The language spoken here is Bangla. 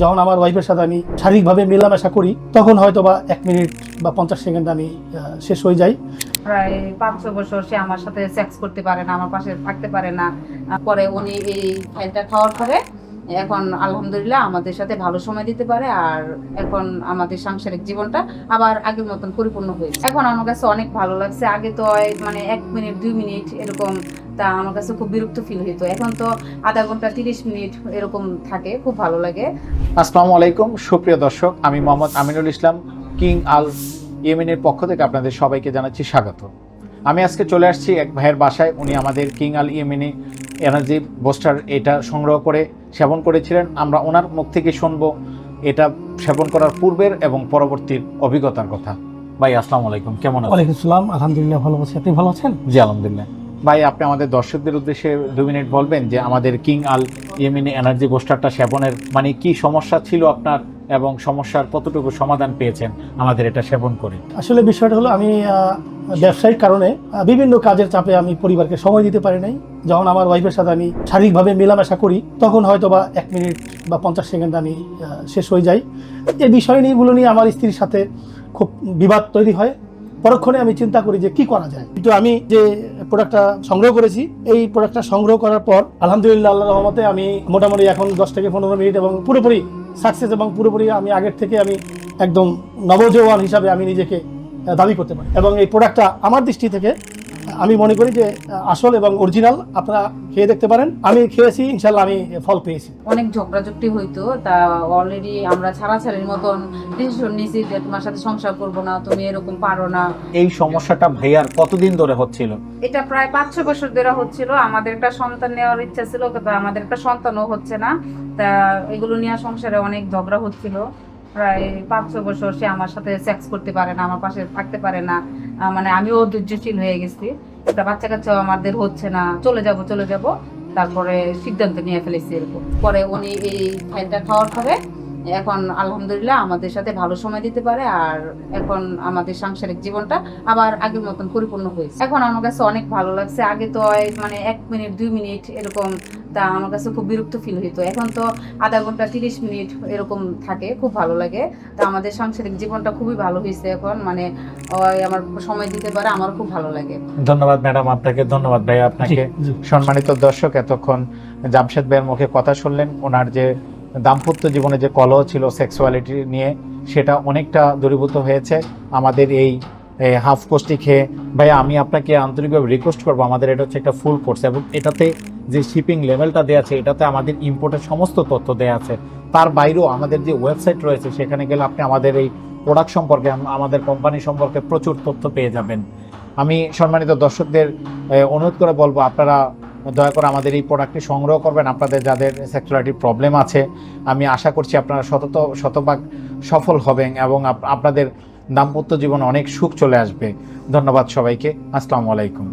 যখন আমার ওয়াইফের সাথে আমি শারীরিকভাবে মেলামেশা করি তখন হয়তো বা 1 মিনিট বা 50 সেকেন্ড আমি শেষ হয়ে যাই। প্রায় 5-6 বছর সে আমার সাথে সেক্স করতে পারে না, আমার পাশে থাকতে পারে না। পরে উনি এই ফাইলটা খাওয়ার পরে এখন আলহামদুলিল্লাহ আমাদের সাথে ভালো সময় দিতে পারে, আর এখন আমাদের সাংসারিক জীবনটা আবার আগের মতন পরিপূর্ণ হয়েছে। এখন আমার কাছে অনেক ভালো লাগছে। আগে তো 1 মিনিট 2 মিনিট এরকম, তা আমার কাছে খুব বিরক্ত ফিল হইতো। এখন তো আধা ঘন্টা 30 মিনিট এরকম থাকে, খুব ভালো লাগে। আসসালামু আলাইকুম সুপ্রিয় দর্শক, আমি মোহাম্মদ আমিনুল ইসলাম কিং আল ইয়েমেনের পক্ষ থেকে আপনাদের সবাইকে জানাচ্ছি স্বাগত। আমি আজকে চলে আসছি এক ভাইয়ের বাসায়। উনি আমাদের কিং আল ইয়েমেনি এনার্জি বুস্টার এটা সংগ্রহ করে সেবন করেছিলেন। আমরা ওনার মুখ থেকে শুনবো এটা সেবন করার পূর্বের এবং পরবর্তীর অভিজ্ঞতার কথা। ভাই আসসালামু আলাইকুম, কেমন আছেন? ওয়ালাইকুম আসসালাম, আলহামদুলিল্লাহ ভালো আছি। আপনি ভালো আছেন? জি আলহামদুলিল্লাহ। ভাই আপনি আমাদের দর্শকদের উদ্দেশ্যে 2 মিনিট বলবেন যে আমাদের কিং আল ইয়েমেনি এনার্জি বুস্টারটা সেবনের মানে কি সমস্যা ছিল আপনার এবং সমস্যার কতটুকু সমাধান পেয়েছেন আমাদের এটা সেবন করে? আসলে বিষয়টা হলো আমি ব্যবসায়িক কারণে বিভিন্ন কাজের চাপে আমি পরিবারকে সময় দিতে পারি নাই। যখন আমার ওয়াইফের সাথে আমি শারীরিকভাবে মেলামেশা করি তখন হয়তো বা 1 মিনিট বা 50 সেকেন্ড আমি শেষ হয়ে যাই। এই বিষয়গুলো নিয়ে আমার স্ত্রীর সাথে খুব বিবাদ তৈরি হয়। পরক্ষণে আমি চিন্তা করি যে কি করা যায়। কিন্তু আমি যে প্রোডাক্টটা সংগ্রহ করেছি, এই প্রোডাক্টটা সংগ্রহ করার পর আলহামদুলিল্লাহ আল্লাহর রহমতে আমি মোটামুটি এখন 10 থেকে 15 মিনিট এবং পুরোপুরি সাকসেস, এবং পুরোপুরি আমি আগের থেকে আমি একদম নবজওয়ান হিসাবে আমি নিজেকে দাবি করতে পারি। এবং এই প্রোডাক্টটা আমার দৃষ্টি থেকে আমি মনে করি যে আসল এবং অরিজিনাল। আপনারা খেয়ে দেখতে পারেন। আমি খেয়েছি, ইনশাল্লাহ আমি ফল পেয়েছি। অনেক ঝগড়াঝাটি হইতো, তা অলরেডি আমরা ছাড়াছাড়ির মতন ডিসিশন নিয়েছি যে তোমার সাথে সংসার করবো না, তুমি এরকম পারো না। এই সমস্যাটা ভাইয়ার কতদিন ধরে হচ্ছিল? এটা প্রায় 5-6 বছর ধরে হচ্ছিল। আমাদের একটা সন্তান নেওয়ার ইচ্ছা ছিল, কিন্তু আমাদের একটা সন্তানও হচ্ছে না। তা এগুলো নিয়ে সংসারে অনেক ঝগড়া হচ্ছিল। প্রায় 5-6 বছর সে আমার সাথে সেক্স করতে পারে না, আমার পাশে থাকতে পারে না। মানে আমিও ধৈর্যশীল হয়ে গেছি। একটা বাচ্চা কাচ্চাও আমাদের হচ্ছে না, চলে যাব। তারপরে সিদ্ধান্ত নিয়ে ফেলেছি এরকম। পরে উনি এই ফাইলটা খাওয়ার পরে এখন আলহামদুলিল্লাহ আমাদের সাথে ভালো সময় দিতে পারে, আর এখন আমাদের সাংসারিক জীবনটা আবার আগের মতন পরিপূর্ণ হয়েছে। এখন আমার কাছে অনেক ভালো লাগছে। আগে তো 1 মিনিট 2 মিনিট এরকম, তা আমার কাছে খুব বিরক্ত ফিল হইতো। এখন তো আধা ঘন্টা 30 মিনিট এরকম থাকে, খুব ভালো লাগে। তা আমাদের সাংসারিক জীবনটা খুবই ভালো হয়েছে এখন, মানে আমার সময় দিতে পারে, আমার খুব ভালো লাগে। ধন্যবাদ ম্যাডাম আপনাকে। ধন্যবাদ ভাই আপনাকে। সম্মানিত দর্শক, এতক্ষণ জামশেদ ভাইয়ের মুখে কথা শুনলেন। ওনার যে দাম্পত্য জীবনে যে কলহ ছিল সেক্সুয়ালিটি নিয়ে, সেটা অনেকটা দূরীভূত হয়েছে আমাদের এই হাফ কোর্সটি খেয়ে। ভাইয়া আমি আপনাকে আন্তরিকভাবে রিকোয়েস্ট করবো, আমাদের এটা হচ্ছে একটা ফুল কোর্স এবং এটাতে যে শিপিং লেভেলটা দেওয়া আছে এটাতে আমাদের ইম্পোর্টের সমস্ত তথ্য দেওয়া আছে। তার বাইরেও আমাদের যে ওয়েবসাইট রয়েছে সেখানে গেলে আপনি আমাদের এই প্রোডাক্ট সম্পর্কে, আমাদের কোম্পানি সম্পর্কে প্রচুর তথ্য পেয়ে যাবেন। আমি সম্মানিত দর্শকদের অনুরোধ করে বলবো আপনারা দয়া করে আমাদের এই প্রোডাক্টটি সংগ্রহ করবেন। আপনাদের যাদের সেক্সুয়ালিটি প্রবলেম আছে, আমি আশা করছি আপনারা শতভাগ সফল হবেন এবং আপনাদের দাম্পত্য জীবনে অনেক সুখ চলে আসবে। ধন্যবাদ সবাইকে। আসসালামু আলাইকুম।